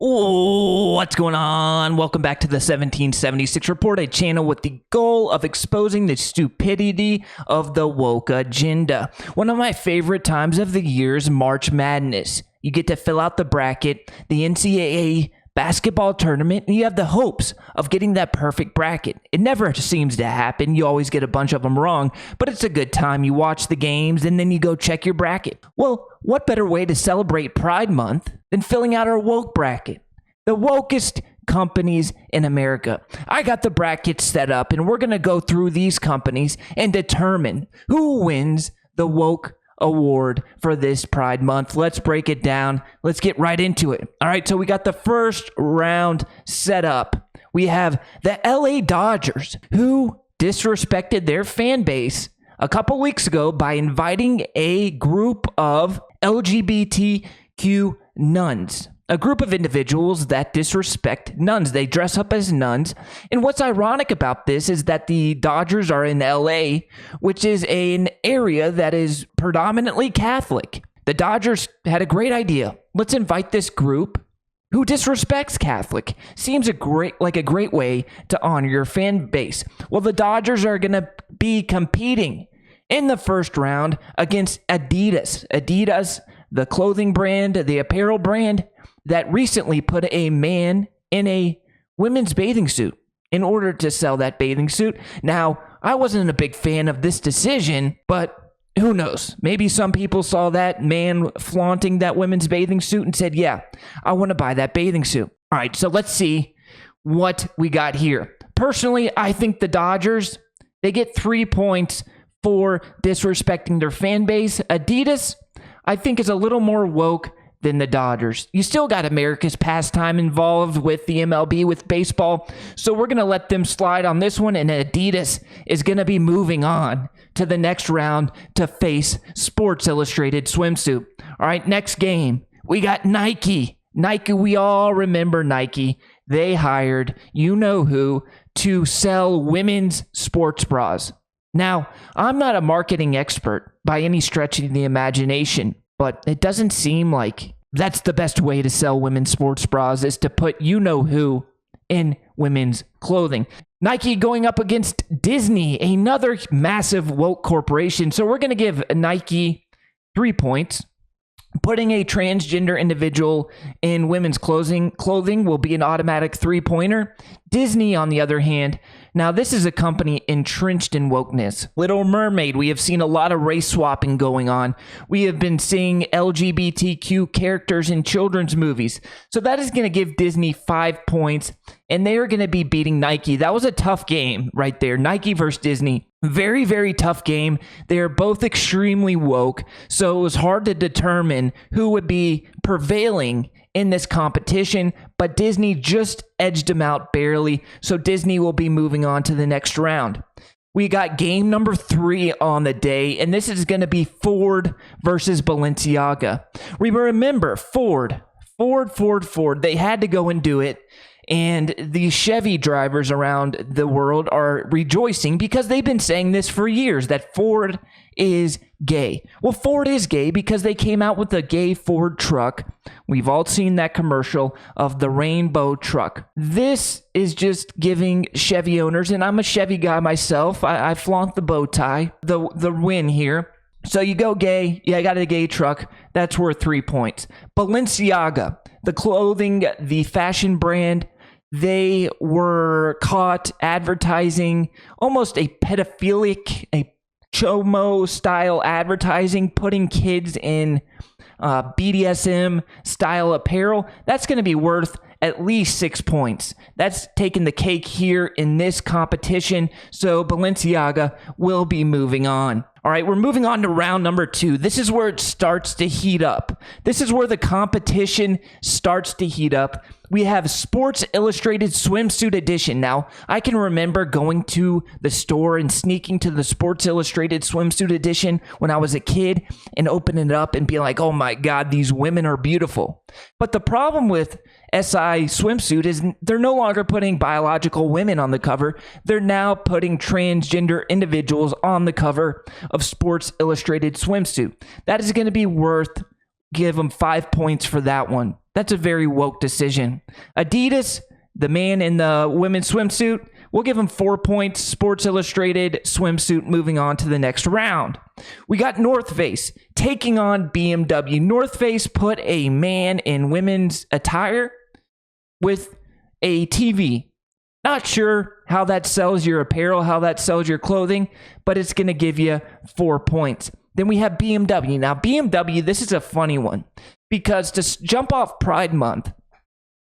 What's going on? Welcome back to the 1776 Report, a channel with the goal of exposing the stupidity of the woke agenda. One of my favorite times of the year is March Madness. You get to fill out the bracket, the NCAA basketball tournament, and you have the hopes of getting that perfect bracket. It never seems to happen. You always get a bunch of them wrong, but it's a good time. You watch the games, and then you go check your bracket. Well, what better way to celebrate Pride Month than filling out our woke bracket? The wokest companies in America. I got the bracket set up, and we're going to go through these companies and determine who wins the woke award for this Pride Month. Let's break it down. Let's get right into it. All right, so we got the first round set up. We have the LA Dodgers, who disrespected their fan base a couple weeks ago by inviting a group of LGBTQ nuns. A group of individuals that disrespect nuns. They dress up as nuns. And what's ironic about this is that the Dodgers are in LA, which is an area that is predominantly Catholic. The Dodgers had a great idea. Let's invite this group who disrespects Catholic. Seems like a great way to honor your fan base. Well, the Dodgers are going to be competing in the first round against Adidas. Adidas, the clothing brand, the apparel brand, that recently put a man in a women's bathing suit in order to sell that bathing suit. Now, I wasn't a big fan of this decision, but who knows? Maybe some people saw that man flaunting that women's bathing suit and said, yeah, I want to buy that bathing suit. All right, so let's see what we got here. Personally, I think the Dodgers, they get 3 points for disrespecting their fan base. Adidas, I think, is a little more woke than the Dodgers. You still got America's pastime involved with the MLB, with baseball, so we're going to let them slide on this one, and Adidas is going to be moving on to the next round to face Sports Illustrated swimsuit. All right, next game, we got Nike. Nike, we all remember Nike. They hired you-know-who to sell women's sports bras. Now, I'm not a marketing expert by any stretch of the imagination, but it doesn't seem like that's the best way to sell women's sports bras, is to put you-know-who in women's clothing. Nike going up against Disney, another massive woke corporation. So we're going to give Nike 3 points. Putting a transgender individual in women's clothing will be an automatic 3-pointer. Disney, on the other hand, now this is a company entrenched in wokeness. Little Mermaid, we have seen a lot of race swapping going on. We have been seeing LGBTQ characters in children's movies. So that is going to give Disney 5 points, and they are going to be beating Nike. That was a tough game right there. Nike versus Disney. Very, very tough game. They are both extremely woke, so it was hard to determine who would be prevailing in this competition, but Disney just edged them out barely, so Disney will be moving on to the next round. We got game number 3 on the day, and this is going to be Ford versus Balenciaga. We remember Ford. They had to go and do it. And the Chevy drivers around the world are rejoicing because they've been saying this for years, that Ford is gay. Well, Ford is gay because they came out with a gay Ford truck. We've all seen that commercial of the rainbow truck. This is just giving Chevy owners, and I'm a Chevy guy myself, I flaunt the bow tie, the win here. So you go gay, yeah, I got a gay truck, that's worth 3 points. Balenciaga, the clothing, the fashion brand, they were caught advertising almost a pedophilic, a chomo style advertising, putting kids in BDSM style apparel. That's going to be worth at least 6 points. That's taking the cake here in this competition. So Balenciaga will be moving on. All right, we're moving on to round number 2. This is where it starts to heat up. This is where the competition starts to heat up. We have Sports Illustrated Swimsuit Edition. Now, I can remember going to the store and sneaking to the Sports Illustrated Swimsuit Edition when I was a kid and opening it up and being like, oh my God, these women are beautiful. But the problem with SI swimsuit is they're no longer putting biological women on the cover. They're now putting transgender individuals on the cover of Sports Illustrated Swimsuit. That is going to be worth give them 5 points for that one. That's a very woke decision. Adidas, the man in the women's swimsuit, we'll give him 4 points. Sports Illustrated swimsuit moving on to the next round. We got North Face taking on BMW. North Face put a man in women's attire with a TV. Not sure how that sells your apparel, how that sells your clothing, but it's going to give you 4 points. Then we have BMW. Now, BMW, this is a funny one because to jump off Pride Month,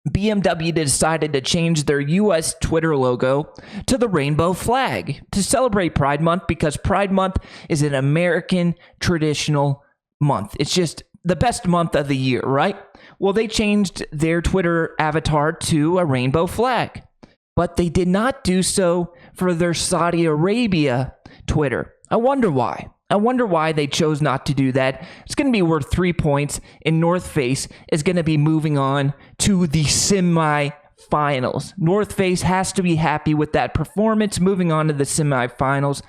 BMW decided to change their US Twitter logo to the rainbow flag to celebrate Pride Month because Pride Month is an American traditional month. It's just the best month of the year, right? Well, they changed their Twitter avatar to a rainbow flag, but they did not do so for their Saudi Arabia Twitter. I wonder why. I wonder why they chose not to do that. It's going to be worth 3 points, and North Face is going to be moving on to the semifinals. North Face has to be happy with that performance, moving on to the semifinals.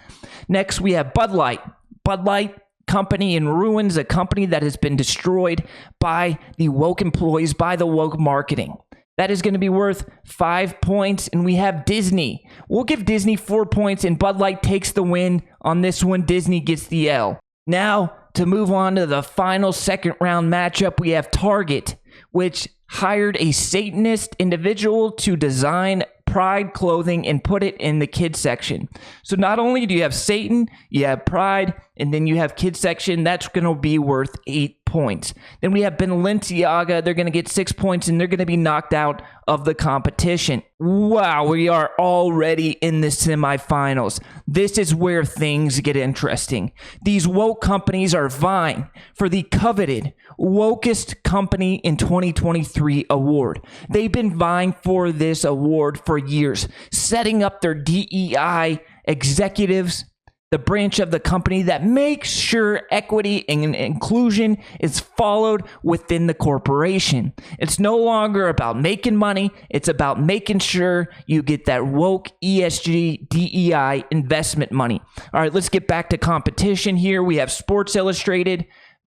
Next, we have Bud Light. Bud Light company in ruins, a company that has been destroyed by the woke employees, by the woke marketing. That is going to be worth 5 points. And we have Disney. We'll give Disney 4 points, and Bud Light takes the win on this one. Disney gets the L. Now, to move on to the final second round matchup, we have Target, which hired a Satanist individual to design Pride clothing and put it in the kids section. So not only do you have Satan, you have Pride, and then you have kids section. That's going to be worth 8 points. Then we have Balenciaga. They're going to get 6 points, and they're going to be knocked out of the competition. Wow, we are already in the semifinals. This is where things get interesting. These woke companies are vying for the coveted Wokest Company in 2023 award. They've been vying for this award for years, setting up their DEI executives, the branch of the company that makes sure equity and inclusion is followed within the corporation. It's no longer about making money. It's about making sure you get that woke ESG DEI investment money. All right, let's get back to competition here. We have Sports Illustrated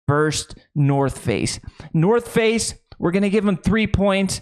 versus North Face. North Face, we're going to give them 3 points.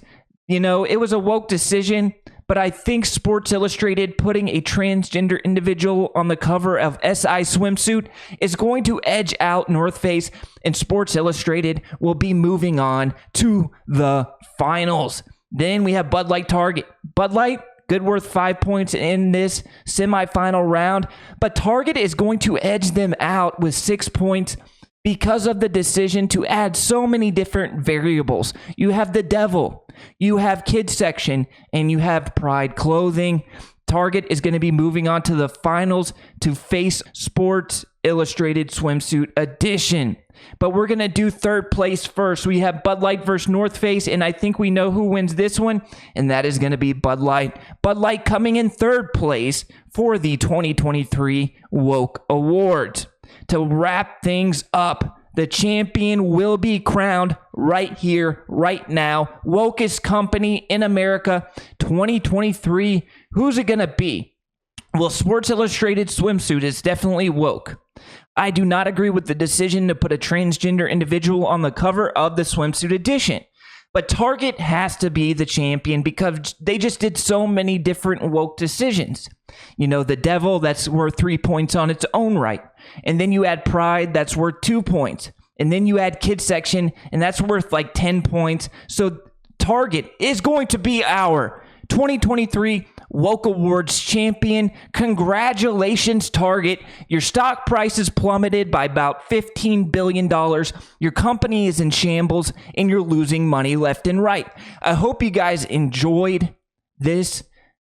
You know, it was a woke decision, but I think Sports Illustrated putting a transgender individual on the cover of SI swimsuit is going to edge out North Face, and Sports Illustrated will be moving on to the finals. Then we have Bud Light Target. Bud Light, good, worth 5 points in this semifinal round, but Target is going to edge them out with 6 points because of the decision to add so many different variables. You have the devil, you have kids section, and you have Pride clothing. Target is going to be moving on to the finals to face Sports Illustrated Swimsuit Edition. But we're going to do third place first. We have Bud Light versus North Face, and I think we know who wins this one, and that is going to be Bud Light. Bud Light coming in third place for the 2023 Woke Awards. To wrap things up, the champion will be crowned right here, right now. Wokest Company in America 2023. Who's it going to be? Well, Sports Illustrated swimsuit is definitely woke. I do not agree with the decision to put a transgender individual on the cover of the swimsuit edition. But Target has to be the champion because they just did so many different woke decisions. You know, the devil, that's worth 3 points on its own right. And then you add Pride, that's worth 2 points. And then you add kids section, and that's worth like 10 points. So Target is going to be our 2023 Woke Awards champion. Congratulations, Target. Your stock price has plummeted by about $15 billion. Your company is in shambles, and you're losing money left and right. I hope you guys enjoyed this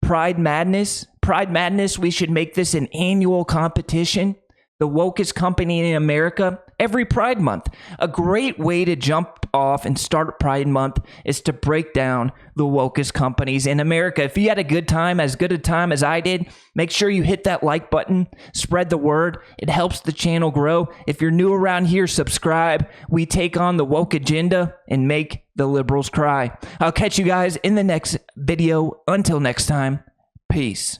Pride Madness. Pride Madness, we should make this an annual competition. The Wokest Company in America every Pride Month. A great way to jump off and start Pride Month is to break down the Wokest companies in America. If you had a good time, as good a time as I did, make sure you hit that like button, spread the word. It helps the channel grow. If you're new around here, subscribe. We take on the woke agenda and make the liberals cry. I'll catch you guys in the next video. Until next time, peace.